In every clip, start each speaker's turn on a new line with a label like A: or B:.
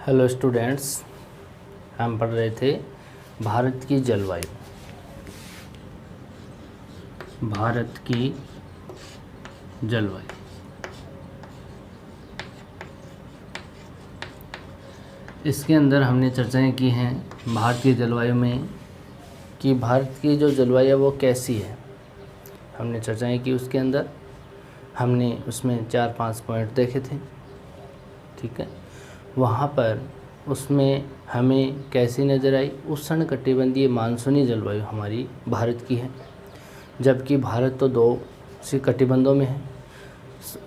A: Hello students, हम पढ़ रहे थे भारत की जलवायु। भारत की जलवायु इसके अंदर हमने चर्चाएं की हैं भारत की जलवायु में कि भारत की जो जलवायु है वो कैसी है। हमने चर्चाएं की, उसके अंदर हमने उसमें 4-5 पॉइंट देखे थे। ठीक है, वहाँ पर उसमें हमें कैसी नज़र आई, उष्णकटिबंधीय मानसूनी जलवायु हमारी भारत की है। जबकि भारत तो 2 कटिबंधों में है,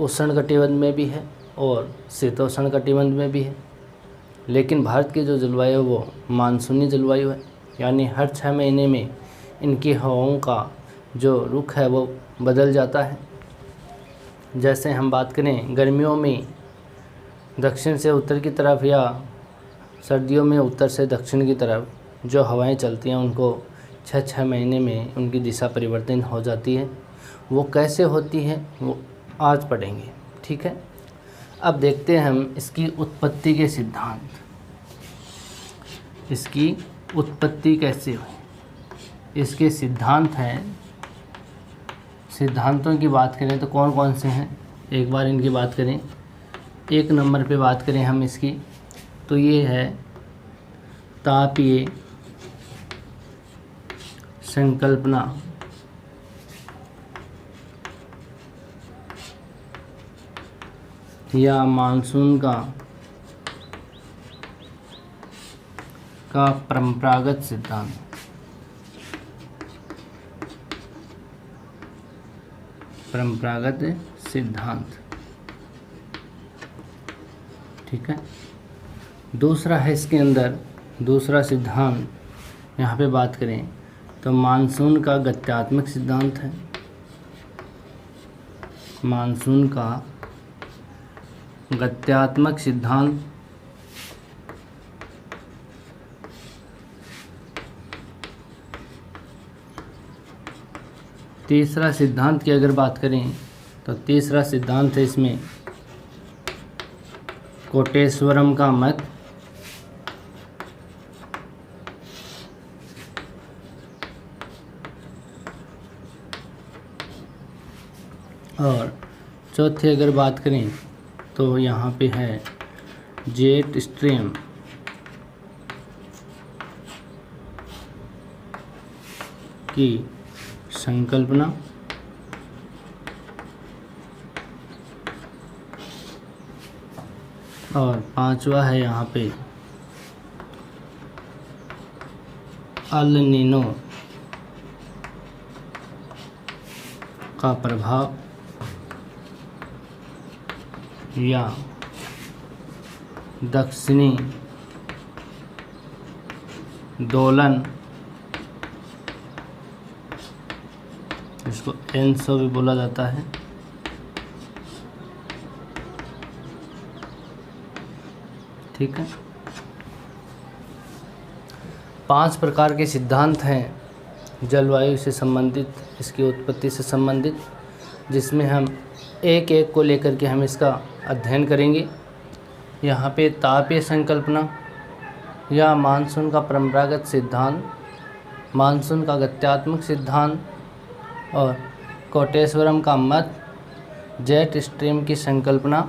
A: उष्णकटिबंध में भी है और शीतोष्णकटिबंध में भी है। लेकिन भारत की जो जलवायु है वो मानसूनी जलवायु है, यानी हर 6 महीने में इनकी हवाओं का जो रुख है वो बदल जाता है। जैसे हम बात करें गर्मियों में दक्षिण से उत्तर की तरफ या सर्दियों में उत्तर से दक्षिण की तरफ जो हवाएं चलती हैं उनको 6 महीने में उनकी दिशा परिवर्तन हो जाती है। वो कैसे होती है वो आज पढ़ेंगे। ठीक है, अब देखते हैं हम इसकी उत्पत्ति के सिद्धांत। इसकी उत्पत्ति कैसे हुई, इसके सिद्धांत हैं। सिद्धांतों की बात करें तो कौन कौन से हैं, एक बार इनकी बात करें। 1 नंबर पे बात करें हम इसकी तो ये है तापीय संकल्पना। या मानसून का परंपरागत सिद्धांत। परंपरागत सिद्धांत। ठीक है, दूसरा है इसके अंदर, दूसरा सिद्धांत यहाँ पे बात करें तो मानसून का गत्यात्मक सिद्धांत है। मानसून का गत्यात्मक सिद्धांत। तीसरा सिद्धांत की अगर बात करें तो तीसरा सिद्धांत है इसमें कोटेश्वरम का मत। और चौथी अगर बात करें तो यहाँ पे है जेट स्ट्रीम की संकल्पना। और 5वां है यहाँ पे अल नीनो का प्रभाव या दक्षिणी दोलन, इसको एनसो भी बोला जाता है। ठीक है, 5 प्रकार के सिद्धांत हैं जलवायु से संबंधित, इसकी उत्पत्ति से संबंधित, जिसमें हम एक एक को लेकर के हम इसका अध्ययन करेंगे। यहाँ पे तापीय संकल्पना या मानसून का परंपरागत सिद्धांत, मानसून का गत्यात्मक सिद्धांत और कोटेश्वरम का मत, जेट स्ट्रीम की संकल्पना,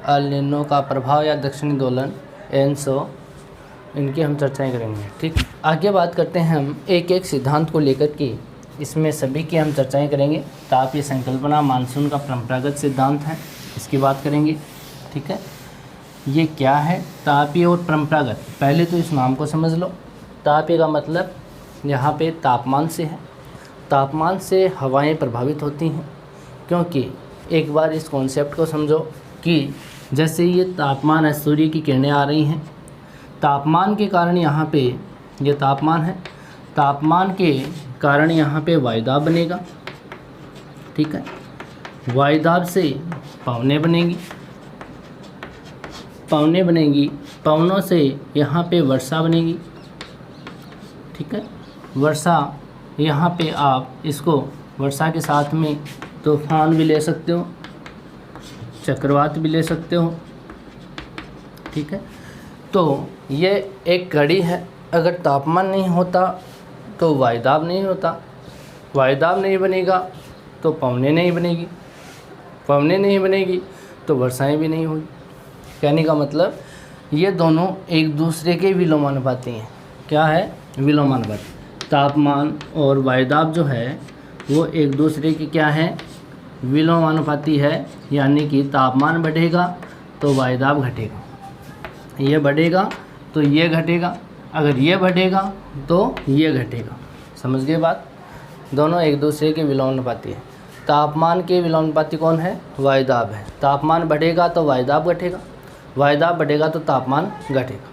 A: अल नीनो का प्रभाव या दक्षिणी दोलन, एनसो, इनकी हम चर्चाएं करेंगे। ठीक, आगे बात करते हैं हम एक एक सिद्धांत को लेकर के, इसमें सभी की हम चर्चाएं करेंगे। तापीय संकल्पना मानसून का परंपरागत सिद्धांत है, इसकी बात करेंगे। ठीक है, ये क्या है तापीय और परंपरागत, पहले तो इस नाम को समझ लो। तापीय का मतलब यहाँ पे तापमान से है, तापमान से हवाएं प्रभावित होती हैं। क्योंकि एक बार इस कॉन्सेप्ट को समझो कि जैसे ये तापमान है, सूर्य की किरणें आ रही हैं, तापमान के कारण यहाँ पे ये तापमान है, तापमान के कारण यहाँ पे वायुदाब बनेगा। ठीक है, वायुदाब से पवनें बनेंगी, पवनें बनेंगी, पवनों से यहाँ पे वर्षा बनेगी। ठीक है, वर्षा यहाँ पे आप इसको वर्षा के साथ में तूफान भी ले सकते हो, चक्रवात भी ले सकते हो। ठीक है, तो ये एक कड़ी है, अगर तापमान नहीं होता तो वायुदाब नहीं होता, वायुदाब नहीं बनेगा तो पवनें नहीं बनेगी, पवनें नहीं बनेगी तो वर्षाएं भी नहीं होगी। कहने का मतलब ये दोनों एक दूसरे के विलोमानुपाती हैं। क्या है? विलोमानुपाती। तापमान और वायुदाब जो है वो एक दूसरे के क्या है? विलोमानुपाती है, यानी कि तापमान बढ़ेगा तो वायुदाब घटेगा, ये बढ़ेगा तो ये घटेगा, अगर ये बढ़ेगा तो ये घटेगा। समझ गए बात? दोनों एक दूसरे के विलोमानुपाती है। तापमान के विलोमानुपाती कौन है? वायुदाब है। तापमान बढ़ेगा तो वायुदाब घटेगा, वायुदाब बढ़ेगा तो तापमान घटेगा,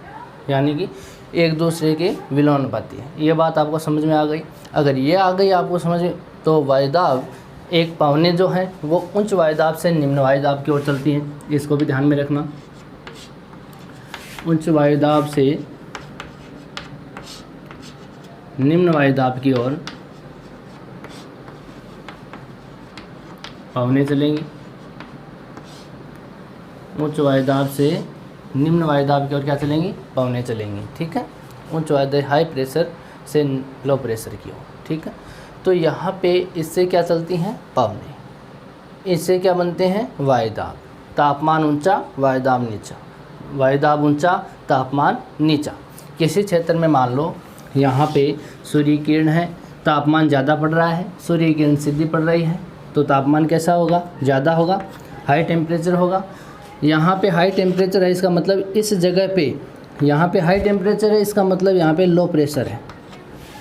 A: यानी कि एक दूसरे के विलोमानुपाती है। ये बात आपको समझ में आ गई? अगर ये आ गई आपको समझ में, तो वायुदाब एक पवने जो है वो उच्च वायुदाब से निम्न वायुदाब की ओर चलती है, इसको भी ध्यान में रखना। उच्च वायुदाब से निम्न वायुदाब की ओर पवनें चलेंगी, उच्च वायुदाब से निम्न वायुदाब की ओर क्या चलेंगी? पवनें चलेंगी। ठीक है, उच्च वायुदाब हाई प्रेशर से लो प्रेशर की ओर। ठीक है, तो यहाँ पे इससे क्या चलती हैं? पवनें। इससे क्या बनते हैं? वायुदाब। तापमान ऊंचा, वायुदाब नीचा, वायुदाब ऊंचा, तापमान नीचा। किसी क्षेत्र में मान लो यहाँ पे सूर्य किरण है, तापमान ज़्यादा पड़ रहा है, सूर्य किरण सीधी पड़ रही है, तो तापमान कैसा होगा? ज़्यादा होगा, हाई टेम्परेचर होगा। यहाँ पे हाई टेम्परेचर है, इसका मतलब इस जगह पे यहाँ पे हाई टेम्परेचर है, इसका मतलब यहाँ पे लो प्रेशर है,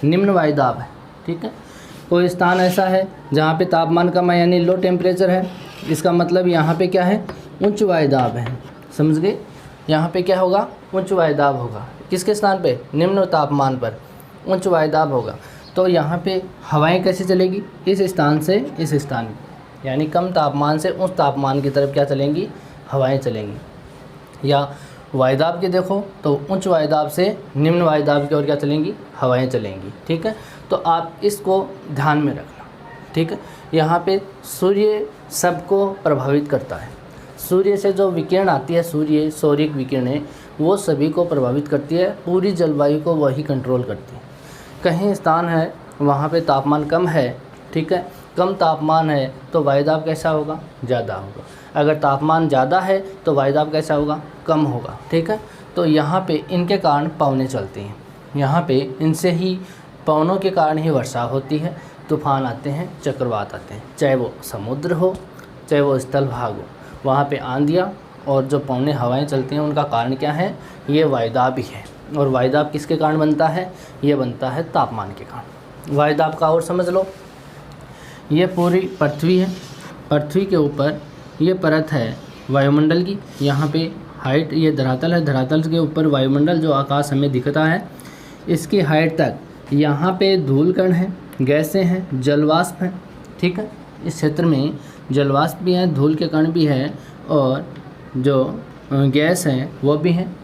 A: निम्न वायुदाब है। ठीक है, कोई स्थान ऐसा है जहाँ पे तापमान कम है यानी लो टेम्परेचर है, इसका मतलब यहाँ पे क्या है? उच्च वायुदाब है। समझ गए? यहाँ पे क्या होगा? उच्च वायुदाब होगा। किसके स्थान पे? निम्न तापमान पर उच्च वायुदाब होगा। तो यहाँ पे हवाएं कैसे चलेगी? इस स्थान से इस स्थान, यानी कम तापमान से उच्च तापमान की तरफ क्या चलेंगी? हवाएं चलेंगी। या वायुदाब के देखो तो उच्च वायुदाब से निम्न वायुदाब की ओर क्या चलेंगी? हवाएं चलेंगी। ठीक है, तो आप इसको ध्यान में रखना। ठीक है, यहाँ पे सूर्य सबको प्रभावित करता है। सूर्य से जो विकिरण आती है, सौरिक विकिरणें, वो सभी को प्रभावित करती है, पूरी जलवायु को वही कंट्रोल करती है। कहीं स्थान है वहाँ पे तापमान कम है, ठीक है, कम तापमान है तो वायुदाब कैसा होगा? ज़्यादा होगा। अगर तापमान ज़्यादा है तो वायुदाब कैसा होगा? कम होगा। ठीक है, तो यहाँ पे इनके कारण पवनें चलती हैं, यहाँ पे इनसे ही पवनों के कारण ही वर्षा होती है, तूफान आते हैं, चक्रवात आते हैं, चाहे वो समुद्र हो चाहे वो स्थल भाग हो, वहाँ पे आंधियाँ और जो पवनें हवाएं चलती हैं उनका कारण क्या है? ये वायुदाब ही है। और वायुदाब किसके कारण बनता है? ये बनता है तापमान के कारण। वायुदाब का और समझ लो, ये पूरी पृथ्वी है, पृथ्वी के ऊपर ये परत है वायुमंडल की, यहाँ पे हाइट ये धरातल है, धरातल के ऊपर वायुमंडल जो आकाश हमें दिखता है, इसकी हाइट तक यहाँ पे धूल कण है, गैसें हैं, जलवाष्प हैं। ठीक है, इस क्षेत्र में जलवाष्प भी हैं, धूल के कण भी हैं और जो गैस हैं वो भी हैं।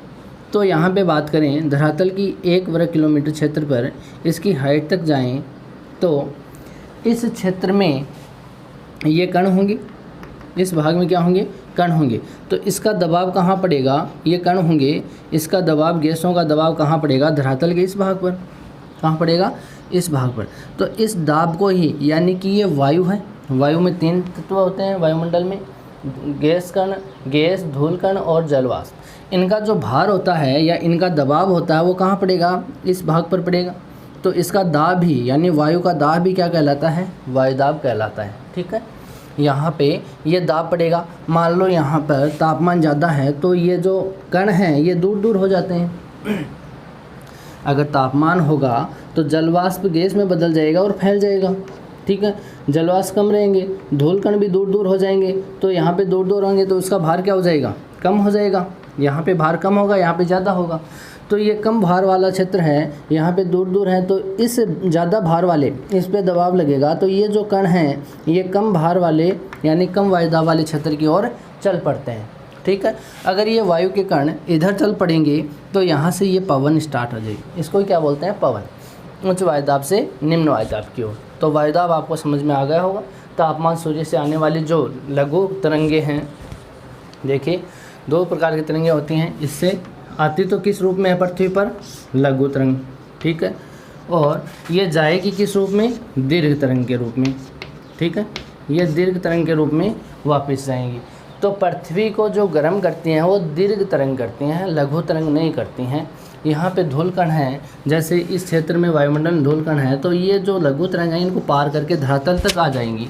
A: तो यहाँ पे बात करें धरातल की 1 वर्ग किलोमीटर क्षेत्र पर इसकी हाइट तक जाएं तो इस क्षेत्र में ये कण होंगे, इस भाग में क्या होंगे? कण होंगे। तो इसका दबाव कहाँ पड़ेगा? ये कण होंगे, इसका दबाव, गैसों का दबाव कहाँ पड़ेगा? धरातल के इस भाग पर। कहाँ पड़ेगा? इस भाग पर। तो इस दाब को ही, यानी कि ये वायु है, वायु में 3 तत्व होते हैं वायुमंडल में, गैस कण, गैस, धूल कण और जलवाष्प। इनका जो भार होता है या इनका दबाव होता है वो कहाँ पड़ेगा? इस भाग पर पड़ेगा। तो इसका दाब ही, यानी वायु का दाब भी क्या कहलाता है? वायुदाब कहलाता है। ठीक है, यहाँ पे ये दाब पड़ेगा। मान लो यहाँ पर तापमान ज़्यादा है तो ये जो कण हैं ये दूर दूर हो जाते हैं। अगर तापमान होगा तो जलवाष्प गैस में बदल जाएगा और फैल जाएगा। ठीक है, जलवाष्प कम रहेंगे, धूल कण भी दूर दूर हो जाएंगे, तो यहाँ पे दूर दूर होंगे तो उसका भार क्या हो जाएगा? कम हो जाएगा। यहाँ पे भार कम होगा, यहाँ पे ज़्यादा होगा। तो ये कम भार वाला क्षेत्र है, यहाँ पे दूर दूर है, तो इस ज़्यादा भार वाले, इस पे दबाव लगेगा तो ये जो कण हैं ये कम भार वाले यानी कम वायुदाब वाले क्षेत्र की ओर चल पड़ते हैं। ठीक है, अगर ये वायु के कण इधर चल पड़ेंगे तो यहाँ से ये पवन स्टार्ट हो जाएगी। इसको क्या बोलते हैं? पवन। उच्च वायुदाब से निम्न वायुदाब की ओर। तो वायुदाब आपको समझ में आ गया होगा। तापमान, सूर्य से आने वाली जो लघु तरंगे हैं, देखिए 2 प्रकार की तरंगें होती हैं, इससे आती तो किस रूप में है पृथ्वी पर? लघु तरंग, ठीक है। और ये जाएगी किस रूप में? दीर्घ तरंग के रूप में, ठीक है। ये दीर्घ तरंग के रूप में वापस जाएंगी। तो पृथ्वी को जो गर्म करती हैं वो दीर्घ तरंग करती हैं, लघु तरंग नहीं करती हैं। यहाँ पे धूलकण है, जैसे इस क्षेत्र में वायुमंडल में धूलकण है, तो ये जो लघु तरंग है इनको पार करके धरातल तक आ जाएंगी।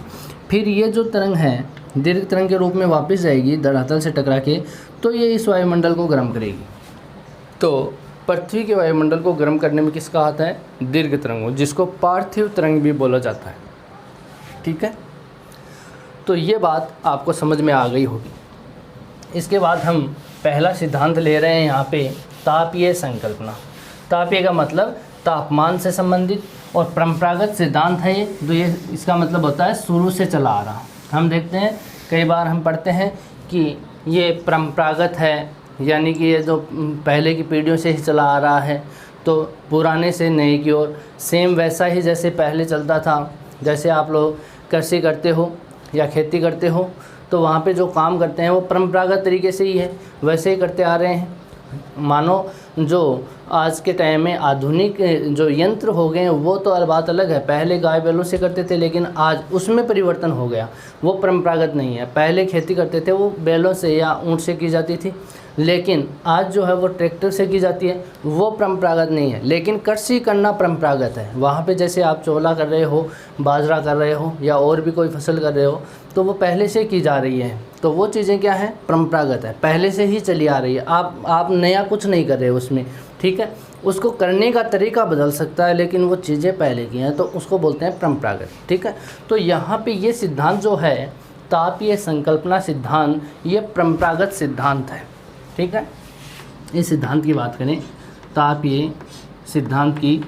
A: फिर ये जो तरंग है दीर्घ तरंग के रूप में वापस जाएगी धरातल से टकरा के, तो ये इस वायुमंडल को गर्म करेगी। तो पृथ्वी के वायुमंडल को गर्म करने में किसका हाथ है? दीर्घ तरंग, जिसको पार्थिव तरंग भी बोला जाता है, ठीक है। तो ये बात आपको समझ में आ गई होगी। इसके बाद हम पहला सिद्धांत ले रहे हैं यहाँ पे, तापीय संकल्पना। तापीय का मतलब तापमान से संबंधित, और परंपरागत सिद्धांत है ये, तो ये इसका मतलब होता है शुरू से चला आ रहा। हम देखते हैं कई बार हम पढ़ते हैं कि ये परंपरागत है, यानी कि ये जो पहले की पीढ़ियों से ही चला आ रहा है, तो पुराने से नए की ओर सेम वैसा ही जैसे पहले चलता था। जैसे आप लोग कृषि करते हो या खेती करते हो, तो वहाँ पे जो काम करते हैं वो परंपरागत तरीके से ही है, वैसे ही करते आ रहे हैं। मानो जो आज के टाइम में आधुनिक जो यंत्र हो गए हैं वो तो बात अलग है, पहले गाय बैलों से करते थे, लेकिन आज उसमें परिवर्तन हो गया, वो परंपरागत नहीं है। पहले खेती करते थे वो बैलों से या ऊँट से की जाती थी, लेकिन आज जो है वो ट्रैक्टर से की जाती है, वो परंपरागत नहीं है। लेकिन कृषि करना परंपरागत है। वहाँ पे जैसे आप चोला कर रहे हो, बाजरा कर रहे हो, या और भी कोई फसल कर रहे हो, तो वो पहले से की जा रही है, तो वो चीज़ें क्या है? परंपरागत है, पहले से ही चली आ रही है। आप नया कुछ नहीं कर रहे हो उसमें, ठीक है। उसको करने का तरीका बदल सकता है, लेकिन वो चीज़ें पहले की हैं, तो उसको बोलते हैं परंपरागत, ठीक है। तो यहाँ पे ये सिद्धांत जो है तापीय संकल्पना सिद्धांत, ये परंपरागत सिद्धांत है, ठीक है। इस सिद्धांत की बात करें, तापीय सिद्धांत की,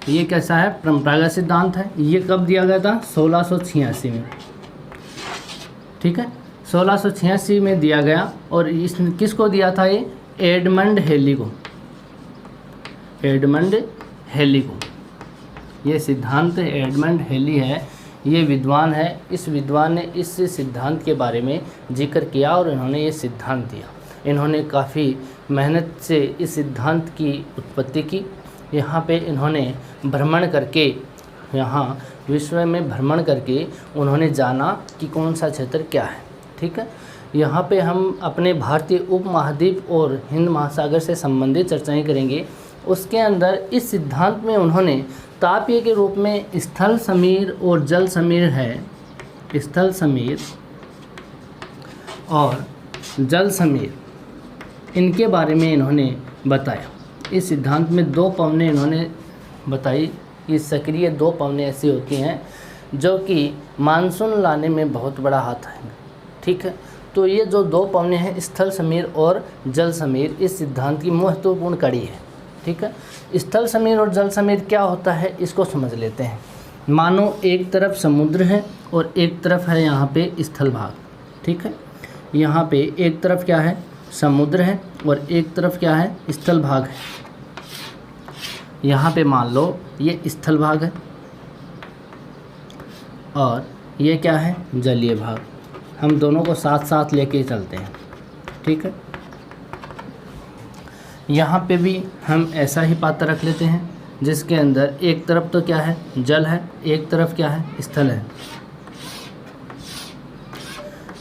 A: ये कैसा है? परंपरागत सिद्धांत है। ये कब दिया गया था? 1686 में, ठीक है। 1686 में दिया गया, और इस किसको दिया था? ये एडमंड हेली को, एडमंड हेली को। ये सिद्धांत एडमंड हेली है, ये विद्वान है। इस विद्वान ने इस सिद्धांत के बारे में जिक्र किया और इन्होंने ये सिद्धांत दिया। इन्होंने काफ़ी मेहनत से इस सिद्धांत की उत्पत्ति की। यहाँ पे इन्होंने भ्रमण करके, यहाँ विश्व में भ्रमण करके उन्होंने जाना कि कौन सा क्षेत्र क्या है, ठीक है। यहाँ पे हम अपने भारतीय उपमहाद्वीप और हिंद महासागर से संबंधित चर्चाएं करेंगे। उसके अंदर इस सिद्धांत में उन्होंने तापीय के रूप में स्थल समीर और जल समीर है, स्थल समीर और जल समीर, इनके बारे में इन्होंने बताया। इस सिद्धांत में दो पवनें इन्होंने बताई। ये सक्रिय दो पवनें ऐसी होती हैं जो कि मानसून लाने में बहुत बड़ा हाथ है, ठीक है। तो ये जो दो पवनें हैं, स्थल समीर और जल समीर, इस सिद्धांत की महत्वपूर्ण कड़ी है, ठीक है। स्थल समीर और जल समीर क्या होता है, इसको समझ लेते हैं। मानो एक तरफ समुद्र है और एक तरफ है यहाँ पे स्थल भाग, ठीक है। यहाँ पे एक तरफ क्या है? समुद्र है, और एक तरफ क्या है? स्थल भाग है। यहाँ पे मान लो ये स्थल भाग है और ये क्या है? जलीय भाग। हम दोनों को साथ साथ लेके चलते हैं, ठीक है। यहाँ पे भी हम ऐसा ही पात्र रख लेते हैं, जिसके अंदर एक तरफ तो क्या है? जल है, एक तरफ क्या है? स्थल है।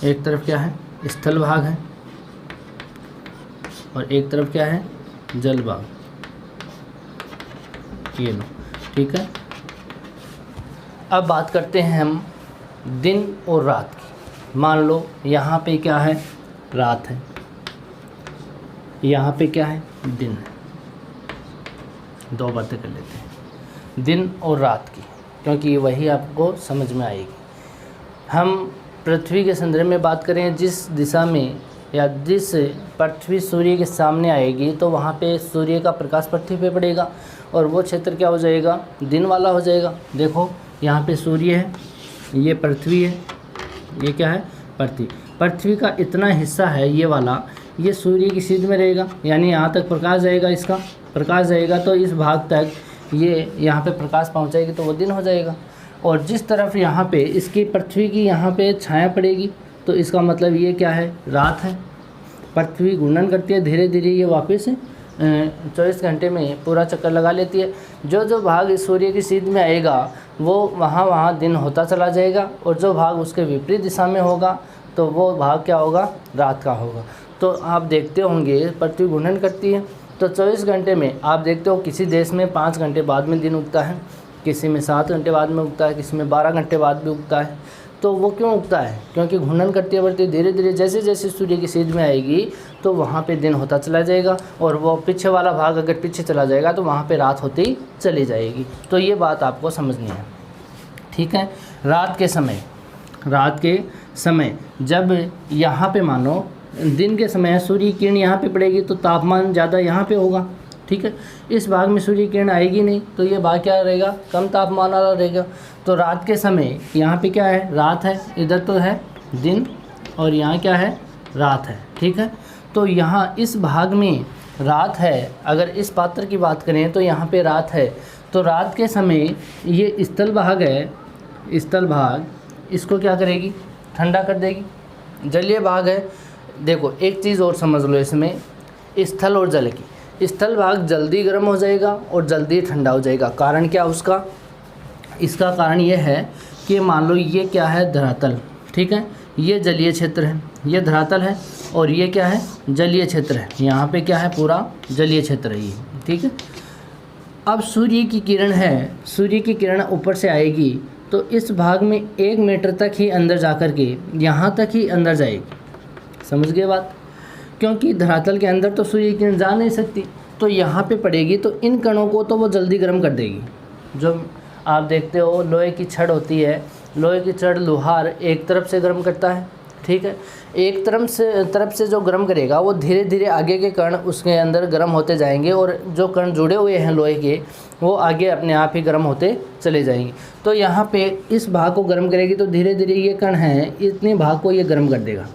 A: एक तरफ क्या है? स्थल भाग है, और एक तरफ क्या है? जल भाग। ये लो, ठीक है। अब बात करते हैं हम दिन और रात की। मान लो यहाँ पे क्या है? रात है, यहाँ पे क्या है? दिन है। दो बातें कर लेते हैं, दिन और रात की, क्योंकि वही आपको समझ में आएगी। हम पृथ्वी के संदर्भ में बात करें, जिस दिशा में या जिस पृथ्वी सूर्य के सामने आएगी, तो वहाँ पे सूर्य का प्रकाश पृथ्वी पे पड़ेगा, और वो क्षेत्र क्या हो जाएगा? दिन वाला हो जाएगा। देखो यहाँ पे सूर्य है, ये पृथ्वी है, ये क्या है? पृथ्वी। पृथ्वी का इतना हिस्सा है ये वाला, ये सूर्य की सीध में रहेगा, यानी यहाँ तक प्रकाश जाएगा, इसका प्रकाश जाएगा, तो इस भाग तक ये यहाँ पे प्रकाश पहुँचाएगी, तो वो दिन हो जाएगा। और जिस तरफ यहाँ पे इसकी पृथ्वी की यहाँ पे छाया पड़ेगी, तो इसका मतलब ये क्या है? रात है। पृथ्वी घूर्णन करती है, धीरे धीरे ये वापस 24 घंटे में पूरा चक्कर लगा लेती है। जो जो भाग सूर्य की सीध में आएगा वो वहाँ दिन होता चला जाएगा, और जो भाग उसके विपरीत दिशा में होगा तो वो भाग क्या होगा, रात का होगा। तो आप देखते होंगे पृथ्वी घूर्णन करती है, तो 24 घंटे में आप देखते हो किसी देश में 5 घंटे बाद में दिन उगता है, किसी में 7 घंटे बाद में उगता है, किसी में 12 घंटे बाद भी उगता है। तो वो क्यों उगता है? क्योंकि घूर्णन करती है पृथ्वी, धीरे धीरे जैसे जैसे सूर्य की सीध में आएगी तो वहाँ पे दिन होता चला जाएगा, और वो पीछे वाला भाग अगर पीछे चला जाएगा तो वहाँ पे रात होती चली जाएगी। तो ये बात आपको समझनी है, ठीक है। रात के समय जब यहाँ पे मानो दिन के समय सूर्य की किरण यहाँ पे पड़ेगी तो तापमान ज़्यादा यहाँ पे होगा, ठीक है। इस भाग में सूर्य किरण आएगी नहीं तो ये भाग क्या रहेगा, कम तापमान वाला रहेगा। तो रात के समय यहाँ पे क्या है, रात है, इधर तो है दिन और यहाँ क्या है, रात है, ठीक है। तो यहाँ इस भाग में रात है, अगर इस पात्र की बात करें तो यहाँ पे रात है। तो रात के समय ये स्थल भाग है, स्थल भाग इसको क्या करेगी, ठंडा कर देगी। जलीय भाग है, देखो एक चीज़ और समझ लो इसमें, स्थल और जल की, स्थल भाग जल्दी गर्म हो जाएगा और जल्दी ठंडा हो जाएगा। कारण क्या उसका, इसका कारण ये है कि मान लो ये क्या है, धरातल, ठीक है, ये जलीय क्षेत्र है, ये धरातल है, और ये क्या है, जलीय क्षेत्र है। यहाँ पे क्या है, पूरा जलीय क्षेत्र है ये, ठीक है। अब सूर्य की किरण है, सूर्य की किरण ऊपर से आएगी तो इस भाग में 1 मीटर तक ही अंदर जा कर के यहाँ तक ही अंदर जाएगी। समझ गए बात? क्योंकि धरातल के अंदर तो सूर्य की किरण जा नहीं सकती, तो यहाँ पे पड़ेगी तो इन कणों को तो वो जल्दी गर्म कर देगी। जो आप देखते हो लोहे की छड़ होती है, लोहे की छड़ लोहार एक तरफ से गर्म करता है, ठीक है। एक तरफ से जो गर्म करेगा वो धीरे धीरे आगे के कण उसके अंदर गर्म होते जाएंगे, और जो कण जुड़े हुए हैं लोहे के वो आगे अपने आप ही गर्म होते चले जाएंगे। तो यहाँ पे इस भाग को गर्म करेगी तो धीरे धीरे ये कण है, इतने भाग को ये गर्म कर देगा।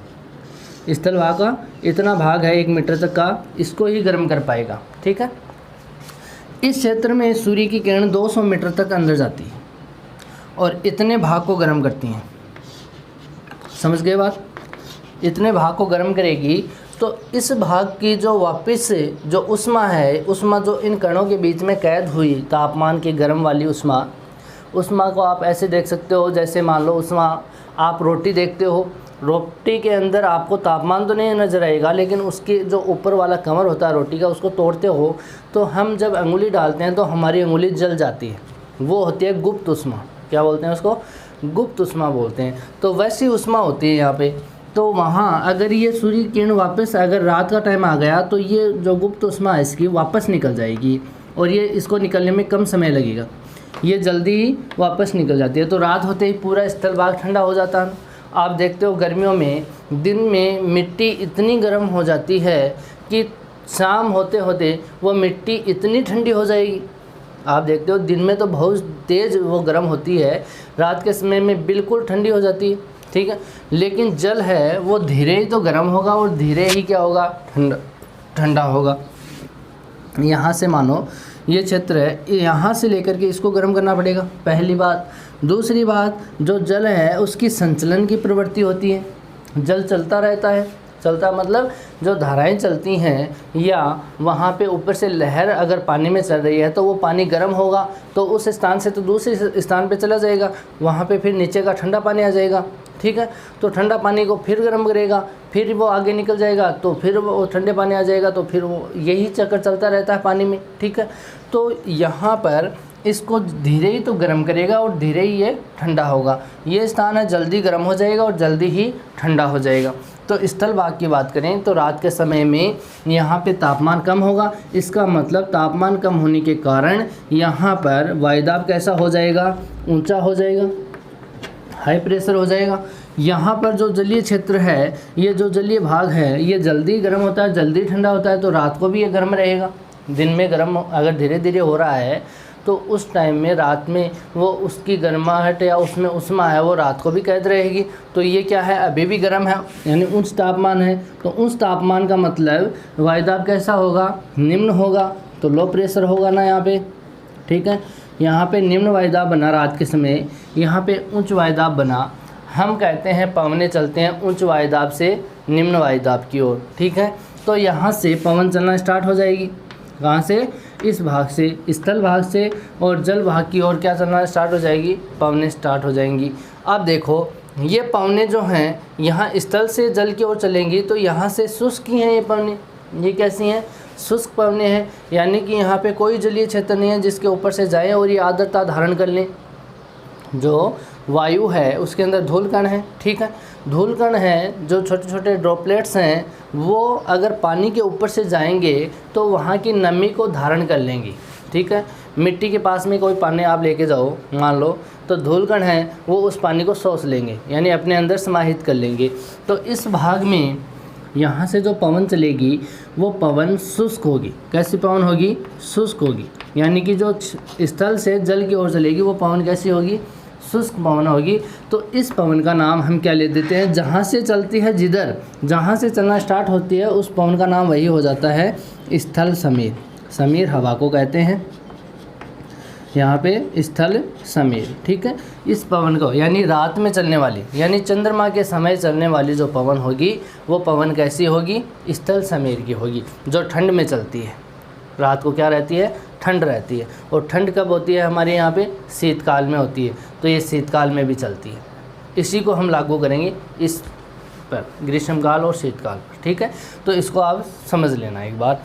A: स्थल भाग का इतना भाग है 1 मीटर तक का, इसको ही गर्म कर पाएगा, ठीक है। इस क्षेत्र में सूर्य की किरण 200 मीटर तक अंदर जाती है और इतने भाग को गर्म करती हैं। समझ गए बात? इतने भाग को गर्म करेगी तो इस भाग की जो वापस जो उष्मा है, उष्मा जो इन कणों के बीच में कैद हुई तापमान की गर्म वाली उष्मा को आप ऐसे देख सकते हो, जैसे मान लो उष्मा, आप रोटी देखते हो, रोटी के अंदर आपको तापमान तो नहीं नज़र आएगा, लेकिन उसके जो ऊपर वाला कवर होता है रोटी का, उसको तोड़ते हो तो हम जब अंगुली डालते हैं तो हमारी अंगुली जल जाती है, वो होती है गुप्त उष्मा। क्या बोलते हैं उसको? गुप्त उष्मा बोलते हैं। तो वैसी उष्मा होती है यहाँ पे। तो वहाँ अगर ये सूर्य किरण वापस अगर रात का टाइम आ गया तो ये जो गुप्त उष्मा है इसकी वापस निकल जाएगी, और ये इसको निकलने में कम समय लगेगा, ये जल्दी ही वापस निकल जाती है। तो रात होते ही पूरा स्थल भाग ठंडा हो जाता है। आप देखते हो गर्मियों में दिन में मिट्टी इतनी गर्म हो जाती है कि शाम होते होते वो मिट्टी इतनी ठंडी हो जाएगी। आप देखते हो दिन में तो बहुत तेज़ वो गर्म होती है, रात के समय में बिल्कुल ठंडी हो जाती है, ठीक है। लेकिन जल है वो धीरे ही तो गर्म होगा और धीरे ही क्या होगा, ठंडा होगा। यहाँ से मानो ये क्षेत्र है, यहाँ से लेकर के इसको गर्म करना पड़ेगा, पहली बात। दूसरी बात, जो जल है उसकी संचलन की प्रवृत्ति होती है, जल चलता रहता है। चलता मतलब जो धाराएं चलती हैं या वहाँ पे ऊपर से लहर अगर पानी में चल रही है तो वो पानी गर्म होगा तो उस स्थान से तो दूसरे स्थान पे चला जाएगा, वहाँ पे फिर नीचे का ठंडा पानी आ जाएगा, ठीक है। तो ठंडा पानी को फिर गर्म करेगा, फिर वो आगे निकल जाएगा तो फिर वो ठंडे पानी आ जाएगा, तो फिर वो यही चक्कर चलता रहता है पानी में, ठीक है। तो यहाँ पर इसको धीरे ही तो गर्म करेगा और धीरे ही ये ठंडा होगा। ये स्थान है जल्दी गर्म हो जाएगा और जल्दी ही ठंडा हो जाएगा। तो स्थल भाग की बात करें तो रात के समय में यहाँ पे तापमान कम होगा, इसका मतलब तापमान कम होने के कारण यहाँ पर वायुदाब कैसा हो जाएगा, ऊंचा हो जाएगा, हाई प्रेशर हो जाएगा। यहाँ पर जो जलीय क्षेत्र है, ये जो जलीय भाग है ये जल्दी गर्म होता है, जल्दी ठंडा होता है, तो रात को भी ये गर्म रहेगा। दिन में गर्म अगर धीरे धीरे हो रहा है तो उस टाइम में रात में वो उसकी गर्माहट या उसमें उष्मा है वो रात को भी कैद रहेगी। तो ये क्या है, अभी भी गर्म है, यानी उच्च तापमान है। तो उच्च तापमान का मतलब वायुदाब कैसा होगा, निम्न होगा, तो लो प्रेशर होगा ना यहाँ पे, ठीक है। यहाँ पे निम्न वायुदाब बना रात के समय, यहाँ पे उच्च वायुदाब बना हम कहते हैं पवनें चलते हैं उच्च वायुदाब से निम्न वायुदाब की ओर। ठीक है, तो यहाँ से पवन चलना स्टार्ट हो जाएगी। कहाँ से? इस भाग से, स्थल भाग से, और जल भाग की ओर क्या चलना स्टार्ट हो जाएगी? पवनें स्टार्ट हो जाएंगी। अब देखो ये पवनें जो हैं यहाँ स्थल से जल की ओर चलेंगी, तो यहाँ से शुष्क ही हैं ये पवनें। ये कैसी हैं? शुष्क पवनें हैं, यानी कि यहाँ पे कोई जलीय क्षेत्र नहीं है जिसके ऊपर से जाए और ये आर्द्रता धारण कर लें। जो वायु है उसके अंदर धूल कण है। ठीक है, धूल कण है जो छोटे छोटे ड्रॉपलेट्स हैं, वो अगर पानी के ऊपर से जाएंगे तो वहाँ की नमी को धारण कर लेंगी। ठीक है, मिट्टी के पास में कोई पानी आप लेके जाओ मान लो, तो धूल कण है वो उस पानी को सोख लेंगे, यानी अपने अंदर समाहित कर लेंगे। तो इस भाग में यहाँ से जो पवन चलेगी वो पवन शुष्क होगी। कैसी पवन होगी? शुष्क होगी, यानी कि जो स्थल से जल की ओर चलेगी वो पवन कैसी होगी? शुष्क पवन होगी। तो इस पवन का नाम हम क्या ले देते हैं? जहाँ से चलती है, जिधर जहाँ से चलना स्टार्ट होती है उस पवन का नाम वही हो जाता है स्थल समीर। समीर हवा को कहते हैं यहाँ पे, स्थल समीर। ठीक है, इस पवन को यानी रात में चलने वाली, यानी चंद्रमा के समय चलने वाली जो पवन होगी वो पवन कैसी होगी? स्थल समीर की होगी, जो ठंड में चलती है। रात को क्या रहती है? ठंड रहती है। और ठंड कब होती है हमारे यहाँ पे? शीतकाल में होती है, तो ये शीतकाल में भी चलती है। इसी को हम लागू करेंगे इस पर, ग्रीष्मकाल और शीतकाल पर। ठीक है, तो इसको आप समझ लेना एक बार।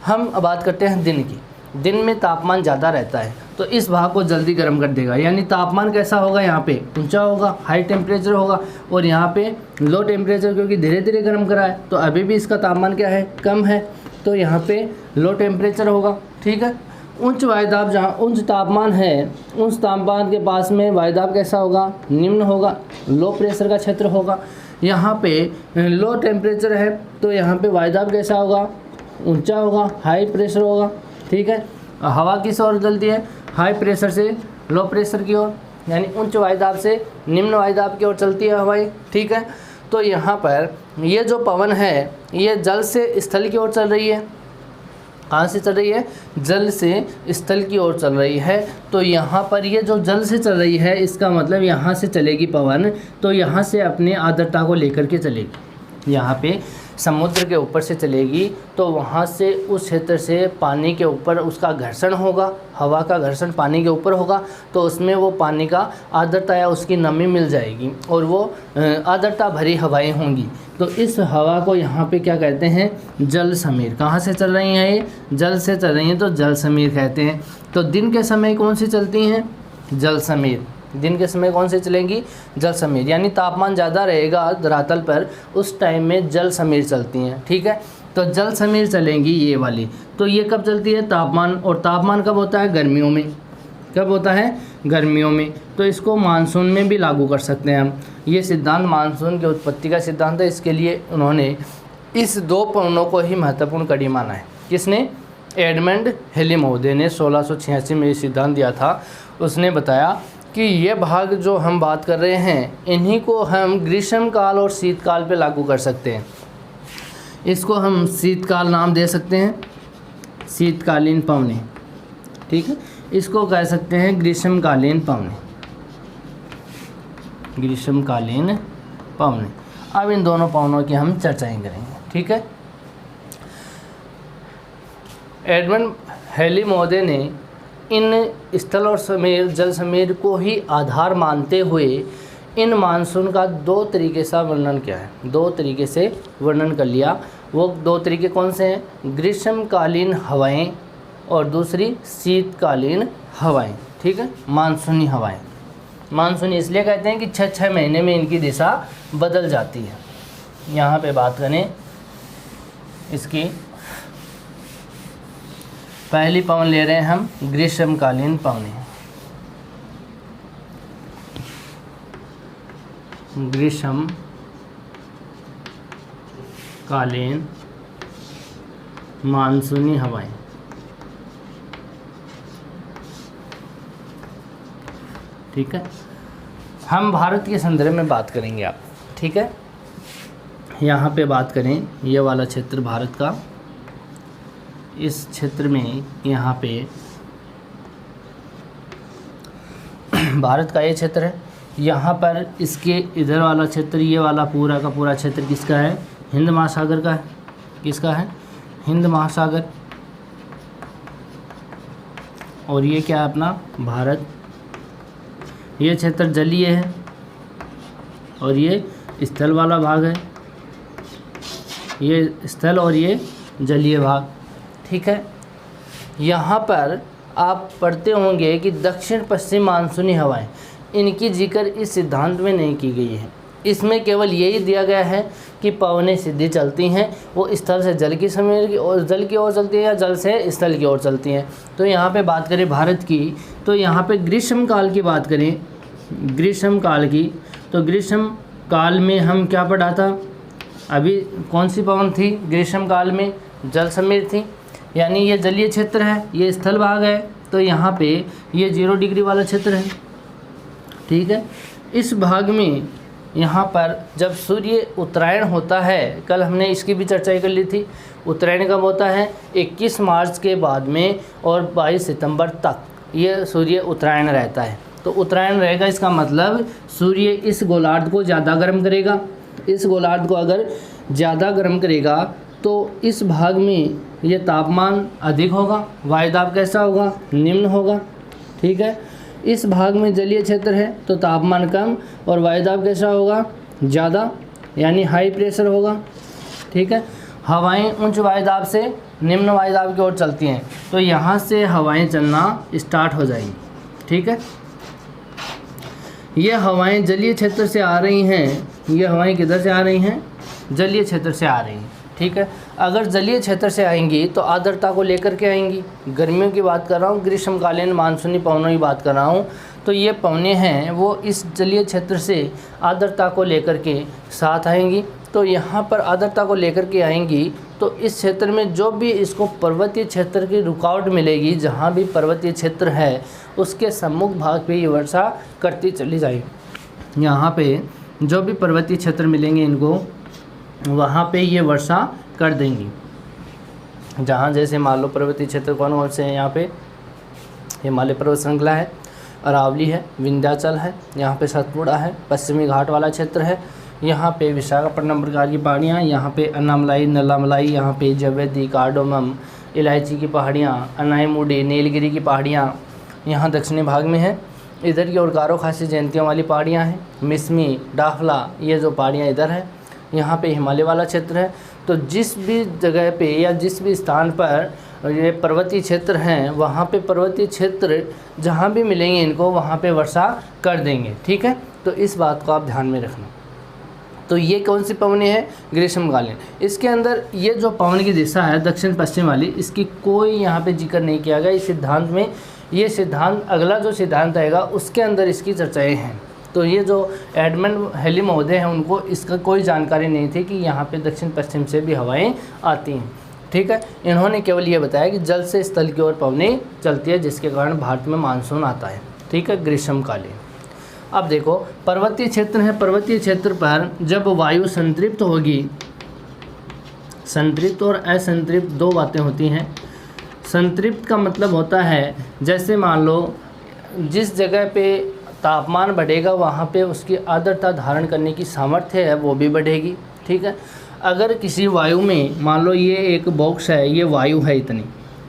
A: हम अब बात करते हैं दिन की। दिन में तापमान ज़्यादा रहता है तो इस भाग को जल्दी गर्म कर देगा, यानी तापमान कैसा होगा? यहाँ पे ऊंचा होगा, हाई टेम्परेचर होगा, और यहाँ पे लो टेम्परेचर, क्योंकि धीरे धीरे गर्म करा है तो अभी भी इसका तापमान क्या है? कम है, तो यहाँ पे लो टेम्परेचर होगा। ठीक है, उच्च वायुदाब, जहाँ उच्च तापमान है उस तापमान के पास में वायुदाब कैसा होगा? निम्न होगा, लो प्रेशर का क्षेत्र होगा। यहाँ पे लो टेम्परेचर है तो यहाँ पे वायुदाब कैसा होगा? ऊंचा होगा, हाई प्रेशर होगा। ठीक है, हवा किस ओर चलती है? हाई प्रेशर से लो प्रेशर की ओर, यानी उच्च वायुदाब से निम्न वायुदाब की ओर चलती है हवाएं। ठीक है, तो यहाँ पर ये जो पवन है ये जल से स्थल की ओर चल रही है। कहाँ से चल रही है? जल से स्थल की ओर चल रही है। तो यहाँ पर ये जो जल से चल रही है इसका मतलब यहाँ से चलेगी पवन, तो यहाँ से अपने आर्द्रता को लेकर के चलेगी। यहाँ पे समुद्र के ऊपर से चलेगी तो वहाँ से उस क्षेत्र से पानी के ऊपर उसका घर्षण होगा, हवा का घर्षण पानी के ऊपर होगा, तो उसमें वो पानी का आर्द्रता या उसकी नमी मिल जाएगी और वो आर्द्रता भरी हवाएं होंगी। तो इस हवा को यहाँ पे क्या कहते हैं? जल समीर। कहाँ से चल रही हैं ये? जल से चल रही हैं तो जल समीर कहते हैं। तो दिन के समय कौन सी चलती हैं? जल समीर। दिन के समय कौन से चलेंगी? जल समीर, यानी तापमान ज़्यादा रहेगा धरातल पर उस टाइम में जल समीर चलती हैं। ठीक है, तो जल समीर चलेंगी ये वाली। तो ये कब चलती है? तापमान, और तापमान कब होता है? गर्मियों में। कब होता है? गर्मियों में। तो इसको मानसून में भी लागू कर सकते हैं हम। ये सिद्धांत मानसून की उत्पत्ति का सिद्धांत है, इसके लिए उन्होंने इस दो पवनों को ही महत्वपूर्ण कड़ी माना है। किसने? एडमंड हेली महोदय ने 1686 में ये सिद्धांत दिया था। उसने बताया कि ये भाग जो हम बात कर रहे हैं इन्हीं को हम ग्रीष्मकाल और शीतकाल पे लागू कर सकते हैं। इसको हम शीतकाल नाम दे सकते हैं, शीतकालीन पवनें। ठीक है, इसको कह सकते हैं ग्रीष्मकालीन पवनें, ग्रीष्मकालीन पवनें। अब इन दोनों पवनों की हम चर्चाएं करेंगे। ठीक है, एडमंड हेली महोदय ने इन स्थल और समीर, जल समीर को ही आधार मानते हुए इन मानसून का दो तरीके से वर्णन किया है। दो तरीके से वर्णन कर लिया। वो दो तरीके कौन से हैं? ग्रीष्मकालीन हवाएं और दूसरी शीतकालीन हवाएं। ठीक है, मानसूनी हवाएं। मानसूनी इसलिए कहते हैं कि 6-6 महीने में इनकी दिशा बदल जाती है। यहाँ पे बात करें इसकी, पहली पवन ले रहे हैं हम ग्रीष्मकालीन पवनें। ग्रीष्मकालीन मानसूनी हवाएं। ठीक है, हम भारत के संदर्भ में बात करेंगे आप। ठीक है, यहाँ पे बात करें ये वाला क्षेत्र भारत का, इस क्षेत्र में यहाँ पे भारत का ये क्षेत्र है, यहाँ पर इसके इधर वाला क्षेत्र, ये वाला पूरा का पूरा क्षेत्र किसका है? हिंद महासागर का है। किसका है? हिंद महासागर। और ये क्या है अपना? भारत। ये क्षेत्र जलीय है और ये स्थल वाला भाग है। ये स्थल और ये जलीय भाग, ठीक है। यहाँ पर आप पढ़ते होंगे कि दक्षिण पश्चिम मानसूनी हवाएं, इनकी जिक्र इस सिद्धांत में नहीं की गई है। इसमें केवल यही दिया गया है कि पवनें सीधी चलती हैं, वो स्थल से जल की समीर की और जल की ओर चलती हैं या जल से स्थल की ओर चलती हैं। तो यहाँ पे बात करें भारत की, तो यहाँ पे ग्रीष्म काल की बात करें, ग्रीष्म काल की, तो ग्रीष्म काल में हम क्या पढ़ा था? अभी कौन सी पवन थी ग्रीष्म काल में? जल समीर थी, यानी ये जलीय क्षेत्र है, ये स्थल भाग है। तो यहाँ पे ये 0 डिग्री वाला क्षेत्र है, ठीक है। इस भाग में यहाँ पर जब सूर्य उत्तरायण होता है, कल हमने इसकी भी चर्चा कर ली थी। उत्तरायण कब होता है? 21 मार्च के बाद में और 22 सितंबर तक ये सूर्य उत्तरायण रहता है। तो उत्तरायण रहेगा, इसका मतलब सूर्य इस गोलार्ध को ज़्यादा गर्म करेगा। इस गोलार्ध को अगर ज़्यादा गर्म करेगा तो इस भाग में ये तापमान अधिक होगा, वायुदाब कैसा होगा? निम्न होगा, ठीक है। इस भाग में जलीय क्षेत्र है तो तापमान कम और वायुदाब कैसा होगा? ज़्यादा, यानी हाई प्रेशर होगा, ठीक है। हवाएं उच्च वायुदाब से निम्न वायुदाब की ओर चलती हैं, तो यहाँ से हवाएं चलना स्टार्ट हो जाएंगी, ठीक है। ये हवाएं जलीय क्षेत्र से आ रही हैं। ये हवाएं किधर से आ रही हैं? जलीय क्षेत्र से आ रही हैं, ठीक है। अगर जलीय क्षेत्र से आएंगी तो आर्द्रता को लेकर के आएंगी। गर्मियों की बात कर रहा हूँ, ग्रीष्मकालीन मानसूनी पवनों की बात कर रहा हूँ। तो ये पवनें हैं वो इस जलीय क्षेत्र से आर्द्रता को लेकर के साथ आएंगी। तो यहाँ पर आर्द्रता को लेकर के आएंगी तो इस क्षेत्र में जो भी इसको पर्वतीय क्षेत्र की रुकावट मिलेगी, जहाँ भी पर्वतीय क्षेत्र है उसके सम्मुख भाग पे ये वर्षा करती चली जाएगी। यहाँ पे जो भी पर्वतीय क्षेत्र मिलेंगे इनको, वहाँ पे ये वर्षा कर देंगी। जहाँ जैसे मान लो पर्वतीय क्षेत्र कौन कौन से हैं यहाँ पे? हिमालय पर्वत श्रृंखला है, अरावली है, विंध्याचल है, यहाँ पे सतपुड़ा है, पश्चिमी घाट वाला क्षेत्र है, यहाँ पे विशाखापट्टनम प्रकार की पहाड़ियाँ, यहाँ पे अन्नामलाई, नल्लामलाई, यहाँ पे जवेदी, कार्डोमम, इलायची की पहाड़ियाँ, अनाईमुडी, नीलगिरी की पहाड़ियाँ यहाँ दक्षिणी भाग में है। इधर की ओर गारो खासी जयंतियों वाली पहाड़ियाँ हैं, मिसमी, डाफला, ये जो पहाड़ियाँ इधर है। यहाँ पे हिमालय वाला क्षेत्र है। तो जिस भी जगह पे या जिस भी स्थान पर ये पर्वतीय क्षेत्र हैं, वहाँ पे पर्वतीय क्षेत्र जहाँ भी मिलेंगे इनको, वहाँ पे वर्षा कर देंगे, ठीक है। तो इस बात को आप ध्यान में रखना। तो ये कौन सी पवनें हैं? ग्रीष्मकालीन। इसके अंदर ये जो पवन की दिशा है दक्षिण पश्चिम वाली, इसकी कोई यहाँ पे जिक्र नहीं किया गया इस सिद्धांत में। ये सिद्धांत अगला जो सिद्धांत आएगा उसके अंदर इसकी चर्चाएँ हैं। तो ये जो एडमंड हेली महोदय हैं उनको इसका कोई जानकारी नहीं थी कि यहाँ पे दक्षिण पश्चिम से भी हवाएं आती हैं, ठीक है। इन्होंने केवल ये बताया कि जल से स्थल की ओर पवनें चलती है, जिसके कारण भारत में मानसून आता है, ठीक है, ग्रीष्मकालीन। अब देखो पर्वतीय क्षेत्र है, पर्वतीय क्षेत्र पर जब वायु संतृप्त होगी, संतृप्त और असंतृप्त दो बातें होती हैं। संतृप्त का मतलब होता है जैसे मान लो जिस जगह पे तापमान बढ़ेगा वहाँ पे उसकी आर्द्रता धारण करने की सामर्थ्य है वो भी बढ़ेगी, ठीक है। अगर किसी वायु में मान लो ये एक बॉक्स है, ये वायु है इतनी,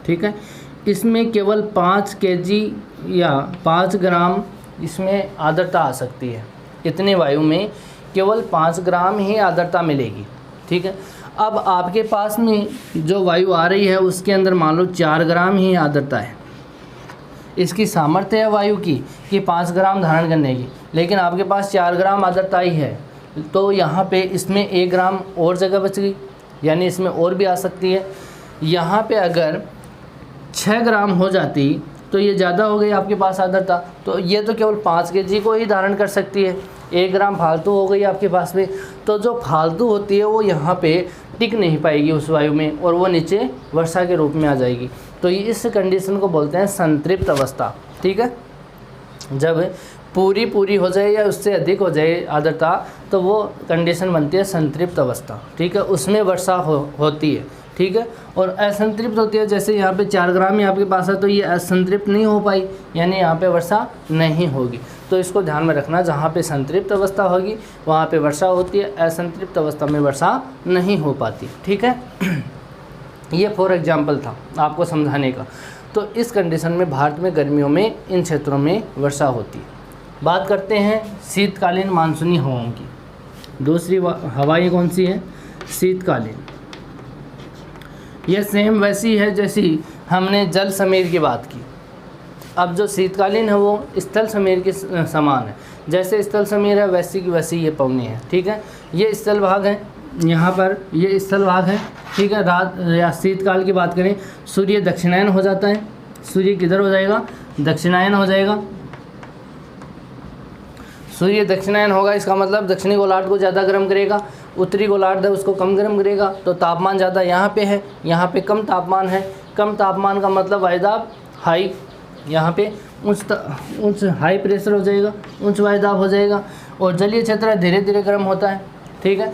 A: ठीक है, इसमें केवल 5 kg या 5 ग्राम इसमें आर्द्रता आ सकती है। इतने वायु में केवल 5 ग्राम ही आर्द्रता मिलेगी, ठीक है। अब आपके पास में जो वायु आ रही है उसके अंदर मान लो 4 ग्राम ही आर्द्रता है। इसकी सामर्थ्य है वायु की कि 5 ग्राम धारण करने की, लेकिन आपके पास 4 ग्राम आर्द्रता ही है। तो यहाँ पे इसमें 1 ग्राम और जगह बच गई, यानी इसमें और भी आ सकती है। यहाँ पे अगर 6 ग्राम हो जाती तो ये ज़्यादा हो गई आपके पास आर्द्रता। तो ये तो केवल 5 kg को ही धारण कर सकती है, 1 ग्राम फालतू हो गई आपके पास में। तो जो फालतू होती है वो यहाँ पे टिक नहीं पाएगी उस वायु में और वो नीचे वर्षा के रूप में आ जाएगी। तो ये इस कंडीशन को बोलते हैं संतृप्त अवस्था, ठीक है। जब पूरी हो जाए या उससे अधिक हो जाए आर्द्रता तो वो कंडीशन बनती है संतृप्त अवस्था, ठीक है। उसमें वर्षा होती है, ठीक है। और असंतृप्त होती है, जैसे यहाँ पे 4 ग्राम ही आपके पास है तो ये असंतृप्त नहीं हो पाई, यानी यहाँ पे वर्षा नहीं होगी। तो इसको ध्यान में रखना, जहाँ पे संतृप्त अवस्था होगी वहाँ पे वर्षा होती है, असंतृप्त अवस्था में वर्षा नहीं हो पाती। ठीक है, ये फॉर एग्जाम्पल था आपको समझाने का। तो इस कंडीशन में भारत में गर्मियों में इन क्षेत्रों में वर्षा होती है। बात करते हैं शीतकालीन मानसूनी हवाओं की। दूसरी हवाएं कौन सी है? शीतकालीन। यह सेम वैसी है जैसी हमने जल समीर की बात की। अब जो शीतकालीन है वो स्थल समीर के समान है, जैसे स्थल समीर है वैसी की वैसी ये पवनी है। ठीक है, ये स्थल भाग है, यहाँ पर ये स्थल भाग है। ठीक है, रात या शीतकाल की बात करें, सूर्य दक्षिणायन हो जाता है। सूर्य किधर हो जाएगा? दक्षिणायन हो जाएगा। सूर्य दक्षिणायन होगा, इसका मतलब दक्षिणी गोलार्ध को ज़्यादा गर्म करेगा, उत्तरी गोलार्ध है उसको कम गर्म करेगा। तो तापमान ज़्यादा यहाँ पे है, यहाँ पे कम तापमान है। कम तापमान का मतलब वायुदाब हाई, यहाँ पे उच्च हाई प्रेशर हो जाएगा, उच्च वायुदाब हो जाएगा। और जलीय क्षेत्र धीरे धीरे गर्म होता है। ठीक है,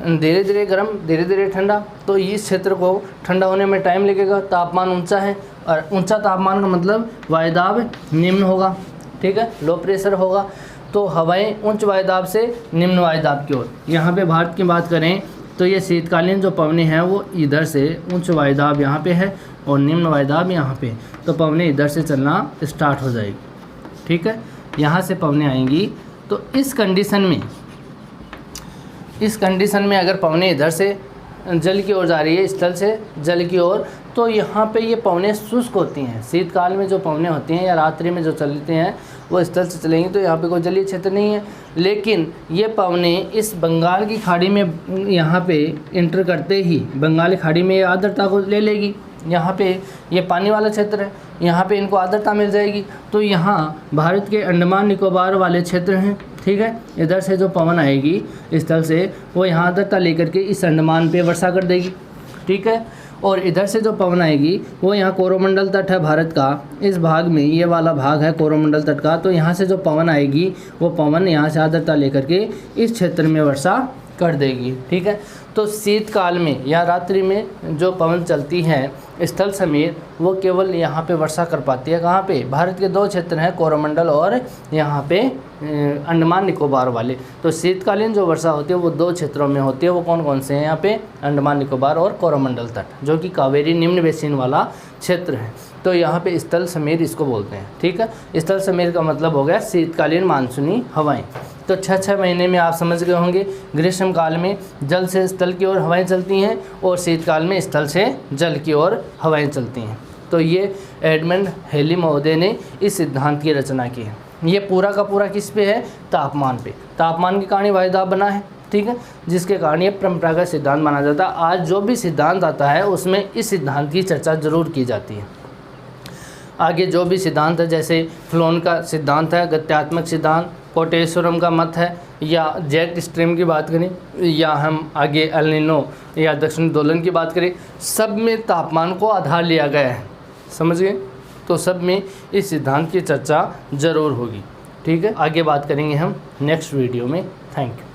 A: धीरे धीरे गर्म, धीरे धीरे ठंडा। तो इस क्षेत्र को ठंडा होने में टाइम लगेगा। तापमान ऊंचा है, और ऊंचा तापमान का मतलब वायुदाब निम्न होगा। ठीक है, लो प्रेशर होगा। तो हवाएं उच्च वायुदाब से निम्न वायुदाब की ओर। यहाँ पे भारत की बात करें तो ये शीतकालीन जो पवनें हैं वो इधर से उच्च वायुदाब यहाँ पे है और निम्न वायुदाब यहाँ पे, तो पवनें इधर से चलना स्टार्ट हो जाएगी। ठीक है, यहाँ से पवनें आएंगी। तो इस कंडीशन में अगर पवनें इधर से जल की ओर जा रही है, स्थल से जल की ओर, तो यहाँ पे ये पवनें शुष्क होती हैं। शीतकाल में जो पवनें होती हैं या रात्रि में जो चलती हैं वो स्थल से चलेंगी, तो यहाँ पे कोई जलीय क्षेत्र नहीं है। लेकिन ये पवनें इस बंगाल की खाड़ी में यहाँ पे इंटर करते ही बंगाल की खाड़ी में ये आर्द्रता को ले लेगी। यहाँ पे ये पानी वाला क्षेत्र है, यहाँ पे इनको आर्द्रता मिल जाएगी। तो यहाँ भारत के अंडमान निकोबार वाले क्षेत्र हैं। ठीक है, इधर से जो पवन आएगी स्थल से वो यहाँ आर्द्रता लेकर के इस अंडमान पे वर्षा कर देगी। ठीक है, और इधर से जो पवन आएगी वो यहाँ कोरोमंडल तट है भारत का, इस भाग में ये वाला भाग है कोरोमंडल तट का। तो यहाँ से जो पवन आएगी वो पवन यहाँ से आर्द्रता लेकर के इस क्षेत्र में वर्षा कर देगी। ठीक है, तो शीतकाल में या रात्रि में जो पवन चलती है स्थल समीर, वो केवल यहाँ पे वर्षा कर पाती है। कहाँ पे? भारत के दो क्षेत्र हैं, कोरोमंडल और यहाँ पे अंडमान निकोबार वाले। तो शीतकालीन जो वर्षा होती है वो दो क्षेत्रों में होती है। वो कौन कौन से हैं यहाँ पे? अंडमान निकोबार और कोरोमंडल तट, जो कि कावेरी निम्न बेसिन वाला क्षेत्र है। तो यहाँ पे स्थल समीर इसको बोलते हैं। ठीक है, स्थल समीर का मतलब हो गया शीतकालीन मानसूनी हवाएं। तो 6 महीने में आप समझ गए होंगे, ग्रीष्म काल में जल से स्थल की ओर हवाएं चलती हैं और शीतकाल में स्थल से जल की ओर हवाएं चलती हैं। तो ये एडमंड हेली महोदय ने इस सिद्धांत की रचना की है। ये पूरा का पूरा किस पे है? तापमान पे। तापमान के कारण वायुदाब बना है। ठीक है, जिसके कारण ये परंपरागत सिद्धांत माना जाता है। आज जो भी सिद्धांत आता है उसमें इस सिद्धांत की चर्चा जरूर की जाती है। आगे जो भी सिद्धांत है, जैसे फ्लोन का सिद्धांत है, गत्यात्मक सिद्धांत, कोटेश्वरम का मत है, या जेट स्ट्रीम की बात करें, या हम आगे एल नीनो या दक्षिण दोलन की बात करें, सब में तापमान को आधार लिया गया है। समझ गए? तो सब में इस सिद्धांत की चर्चा ज़रूर होगी। ठीक है, आगे बात करेंगे हम नेक्स्ट वीडियो में। Thank you.